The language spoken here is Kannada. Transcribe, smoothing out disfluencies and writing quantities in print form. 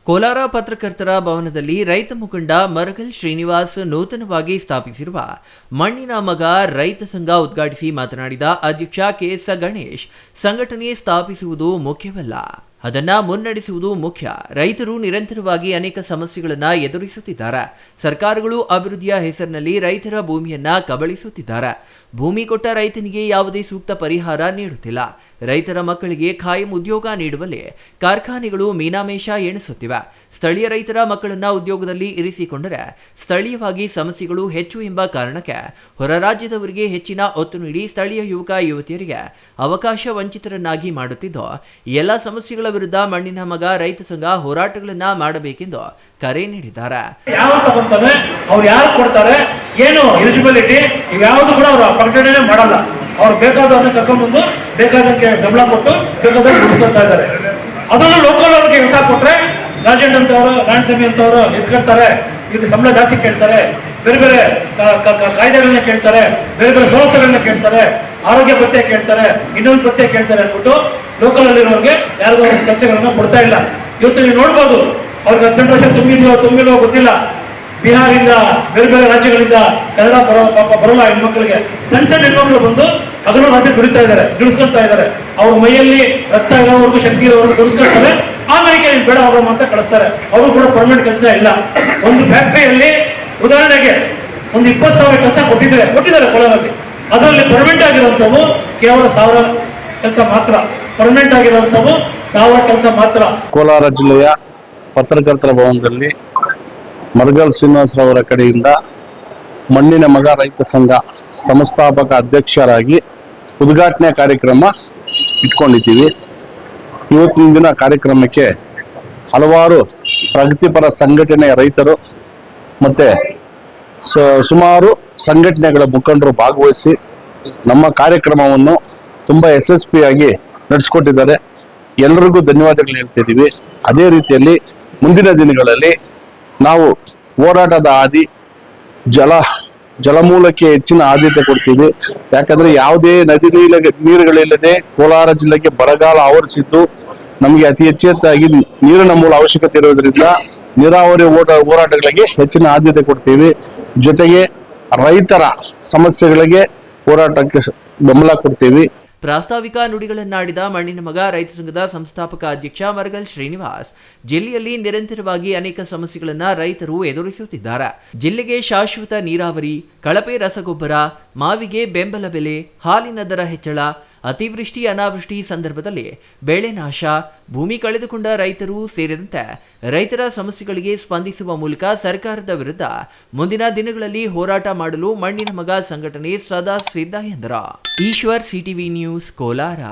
ಕೋಲಾರ ಪತ್ರಕರ್ತರ ಭವನದಲ್ಲಿ ರೈತ ಮುಖಂಡ ಮರಗಲ್ ಶ್ರೀನಿವಾಸ್ ನೂತನವಾಗಿ ಸ್ಥಾಪಿಸಿರುವ ಮಣ್ಣಿನ ಮಗ ರೈತ ಸಂಘ ಉದ್ಘಾಟಿಸಿ ಮಾತನಾಡಿದ ಅಧ್ಯಕ್ಷ ಕೆಎಸ್ ಗಣೇಶ್, ಸಂಘಟನೆ ಸ್ಥಾಪಿಸುವುದು ಮುಖ್ಯವಲ್ಲ, ಅದನ್ನ ಮುನ್ನಡೆಸುವುದು ಮುಖ್ಯ. ರೈತರು ನಿರಂತರವಾಗಿ ಅನೇಕ ಸಮಸ್ಯೆಗಳನ್ನು ಎದುರಿಸುತ್ತಿದ್ದಾರೆ. ಸರ್ಕಾರಗಳು ಅಭಿವೃದ್ಧಿಯ ಹೆಸರಿನಲ್ಲಿ ರೈತರ ಭೂಮಿಯನ್ನ ಕಬಳಿಸುತ್ತಿದ್ದಾರೆ. ಭೂಮಿ ಕೊಟ್ಟ ರೈತನಿಗೆ ಯಾವುದೇ ಸೂಕ್ತ ಪರಿಹಾರ ನೀಡುತ್ತಿಲ್ಲ. ರೈತರ ಮಕ್ಕಳಿಗೆ ಖಾಯಂ ಉದ್ಯೋಗ ನೀಡುವಲ್ಲಿ ಕಾರ್ಖಾನೆಗಳು ಮೀನಾಮೇಷ ಎಣಿಸುತ್ತಿವೆ. ಸ್ಥಳೀಯ ರೈತರ ಮಕ್ಕಳನ್ನ ಉದ್ಯೋಗದಲ್ಲಿ ಇರಿಸಿಕೊಂಡರೆ ಸ್ಥಳೀಯವಾಗಿ ಸಮಸ್ಯೆಗಳು ಹೆಚ್ಚು ಎಂಬ ಕಾರಣಕ್ಕೆ ಹೊರ ರಾಜ್ಯದವರಿಗೆ ಹೆಚ್ಚಿನ ಒತ್ತು ನೀಡಿ ಸ್ಥಳೀಯ ಯುವಕ ಯುವತಿಯರಿಗೆ ಅವಕಾಶ ವಂಚಿತರನ್ನಾಗಿ ಮಾಡುತ್ತಿದ್ದು, ಎಲ್ಲ ಸಮಸ್ಯೆಗಳ ವಿರುದ್ಧ ಮಣ್ಣಿನ ಮಗ ರೈತ ಸಂಘ ಹೋರಾಟಗಳನ್ನ ಮಾಡಬೇಕೆಂದು ಕರೆ ನೀಡಿದ್ದಾರೆ. ಯಾರು ಕೊಡ್ತಾರೆ, ಏನು ಎಲಿಜಿಬಿಲಿಟಿ, ಇವ್ಯಾವುದು ಕೂಡ ಅವರು ಪ್ರಕಟಣೆ ಮಾಡಲ್ಲ. ಅವ್ರು ಬೇಕಾದವ್ರನ್ನ ಕರ್ಕೊಂಡ್ಬಂದು ಬೇಕಾದಕ್ಕೆ ಸಂಬಳ ಕೊಟ್ಟು ಬೇಕಾದವ್ರು ಮುಗಿಸ್ಕೊಳ್ತಾ ಇದ್ದಾರೆ. ಅದನ್ನು ಲೋಕಲ್ ಅವ್ರಿಗೆ ಕೆಲಸ ಕೊಟ್ರೆ ರಾಜೇಂದ್ರ ಅಂತವರು, ನಾರಾಯಣಸ್ವಾಮಿ ಅಂತವರು ಎತ್ಕೊಳ್ತಾರೆ, ಇದಕ್ಕೆ ಸಂಬಳ ಜಾಸ್ತಿ ಕೇಳ್ತಾರೆ, ಬೇರೆ ಬೇರೆ ಕಾಯ್ದೆಗಳನ್ನ ಕೇಳ್ತಾರೆ, ಬೇರೆ ಬೇರೆ ಸೌಲಭ್ಯಗಳನ್ನ ಕೇಳ್ತಾರೆ, ಆರೋಗ್ಯ ಭತ್ಯೆ ಕೇಳ್ತಾರೆ, ಇನ್ನೊಂದು ಭತ್ಯೆ ಕೇಳ್ತಾರೆ ಅಂದ್ಬಿಟ್ಟು ಲೋಕಲ್ ಅಲ್ಲಿರೋರಿಗೆ ಯಾರಿಗೂ ಕೆಲಸಗಳನ್ನ ಕೊಡ್ತಾ ಇಲ್ಲ. ಇವತ್ತು ನೀವು ನೋಡ್ಬೋದು, ಅವ್ರಿಗೆ 18 ವರ್ಷ ತುಂಬಿಲ್ವೋ ಗೊತ್ತಿಲ್ಲ, ಬಿಹಾರಿಂದ ಬೇರೆ ಬೇರೆ ರಾಜ್ಯಗಳಿಂದ ಕನ್ನಡ ಬರೋಲ್ಲ ಹೆಣ್ಮಕ್ಳಿಗೆ. ಸಣ್ಣ ಹೆಣ್ಮಕ್ಳು ಬಂದು ಅದನ್ನು ರಾಜ್ಯ ದುಡಿಸ್ಕೊಳ್ತಾ ಇದ್ದಾರೆ. ಅವ್ರ ಮೈಯಲ್ಲಿ ರಕ್ತ ಇರೋವರೆಗೂ, ಶಕ್ತಿ ಇರೋವರೆಗೂ ದುಡಿಸ್ಕೊಳ್ತಾರೆ. ಆಮೇಲೆ ನೀವು ಬೇಡ ಹೋಗೋಣ ಅಂತ ಕಳಿಸ್ತಾರೆ. ಅವರು ಕೂಡ ಪರ್ಮನೆಂಟ್ ಕೆಲಸ ಇಲ್ಲ. ಒಂದು ಫ್ಯಾಕ್ಟ್ರಿಯಲ್ಲಿ ಉದಾಹರಣೆಗೆ ಒಂದು 20,000 ಕೆಲಸ ಕೊಟ್ಟಿದ್ದಾರೆ ಕೋಲಾರಲ್ಲಿ. ಅದರಲ್ಲಿ ಪರ್ಮನೆಂಟ್ ಆಗಿರುವಂಥವು ಕೇವಲ 1000 ಕೆಲಸ ಮಾತ್ರ. ಪರ್ಮನೆಂಟ್ ಆಗಿರುವಂಥವು 1000 ಕೆಲಸ ಮಾತ್ರ. ಕೋಲಾರ ಜಿಲ್ಲೆಯ ಪತ್ರಕರ್ತರ ಭವನದಲ್ಲಿ ಮರಗಲ್ ಶ್ರೀನಿವಾಸರವರ ಕಡೆಯಿಂದ ಮಣ್ಣಿನ ಮಗ ರೈತ ಸಂಘ ಸಂಸ್ಥಾಪಕ ಅಧ್ಯಕ್ಷರಾಗಿ ಉದ್ಘಾಟನೆ ಕಾರ್ಯಕ್ರಮ ಇಟ್ಕೊಂಡಿದ್ದೀವಿ. ಇವತ್ತಿನ ದಿನ ಕಾರ್ಯಕ್ರಮಕ್ಕೆ ಹಲವಾರು ಪ್ರಗತಿಪರ ಸಂಘಟನೆಯ ರೈತರು ಮತ್ತು ಸುಮಾರು ಸಂಘಟನೆಗಳ ಮುಖಂಡರು ಭಾಗವಹಿಸಿ ನಮ್ಮ ಕಾರ್ಯಕ್ರಮವನ್ನು ತುಂಬ ಯಶಸ್ವಿಯಾಗಿ ನಡೆಸಿಕೊಟ್ಟಿದ್ದಾರೆ. ಎಲ್ಲರಿಗೂ ಧನ್ಯವಾದಗಳು ಹೇಳ್ತಿದ್ದೀವಿ. ಅದೇ ರೀತಿಯಲ್ಲಿ ಮುಂದಿನ ದಿನಗಳಲ್ಲಿ ನಾವು ಹೋರಾಟದ ಹಾದಿ ಜಲಮೂಲಕ್ಕೆ ಹೆಚ್ಚಿನ ಆದ್ಯತೆ ಕೊಡ್ತೀವಿ. ಯಾಕಂದ್ರೆ ಯಾವುದೇ ನದಿ ನೀರುಗಳಿಲ್ಲದೆ ಕೋಲಾರ ಜಿಲ್ಲೆಗೆ ಬರಗಾಲ ಆವರಿಸಿದ್ದು, ನಮಗೆ ಅತಿ ಹೆಚ್ಚಾಗಿ ನೀರಿನ ಮೂಲ ಅವಶ್ಯಕತೆ ಇರೋದ್ರಿಂದ ನೀರಾವರಿ ಹೋರಾಟಗಳಿಗೆ ಹೆಚ್ಚಿನ ಆದ್ಯತೆ ಕೊಡ್ತೀವಿ. ಜೊತೆಗೆ ರೈತರ ಸಮಸ್ಯೆಗಳಿಗೆ ಹೋರಾಟಕ್ಕೆ ಬೆಂಬಲ ಕೊಡ್ತೀವಿ. ಪ್ರಾಸ್ತಾವಿಕ ನುಡಿಗಳನ್ನಾಡಿದ ಮಣ್ಣಿನ ಮಗ ರೈತ ಸಂಘದ ಸಂಸ್ಥಾಪಕ ಅಧ್ಯಕ್ಷ ಮರಗಲ್ ಶ್ರೀನಿವಾಸ್, ಜಿಲ್ಲೆಯಲ್ಲಿ ನಿರಂತರವಾಗಿ ಅನೇಕ ಸಮಸ್ಯೆಗಳನ್ನು ರೈತರು ಎದುರಿಸುತ್ತಿದ್ದಾರೆ. ಜಿಲ್ಲೆಗೆ ಶಾಶ್ವತ ನೀರಾವರಿ, ಕಳಪೆ ರಸಗೊಬ್ಬರ, ಮಾವಿಗೆ ಬೆಂಬಲ ಬೆಲೆ, ಹಾಲಿನ ದರ ಹೆಚ್ಚಳ, ಅತಿವೃಷ್ಟಿ ಅನಾವೃಷ್ಟಿ ಸಂದರ್ಭದಲ್ಲಿ ಬೆಳೆ ನಾಶ, ಭೂಮಿ ಕಳೆದುಕೊಂಡ ರೈತರು ಸೇರಿದಂತೆ ರೈತರ ಸಮಸ್ಯೆಗಳಿಗೆ ಸ್ಪಂದಿಸುವ ಮೂಲಕ ಸರ್ಕಾರದ ವಿರುದ್ಧ ಮುಂದಿನ ದಿನಗಳಲ್ಲಿ ಹೋರಾಟ ಮಾಡಲು ಮಣ್ಣಿನ ಮಗ ಸಂಘಟನೆ ಸದಾ ಸಿದ್ಧ ಎಂದರು. Eshwar, CTV news, Kolar.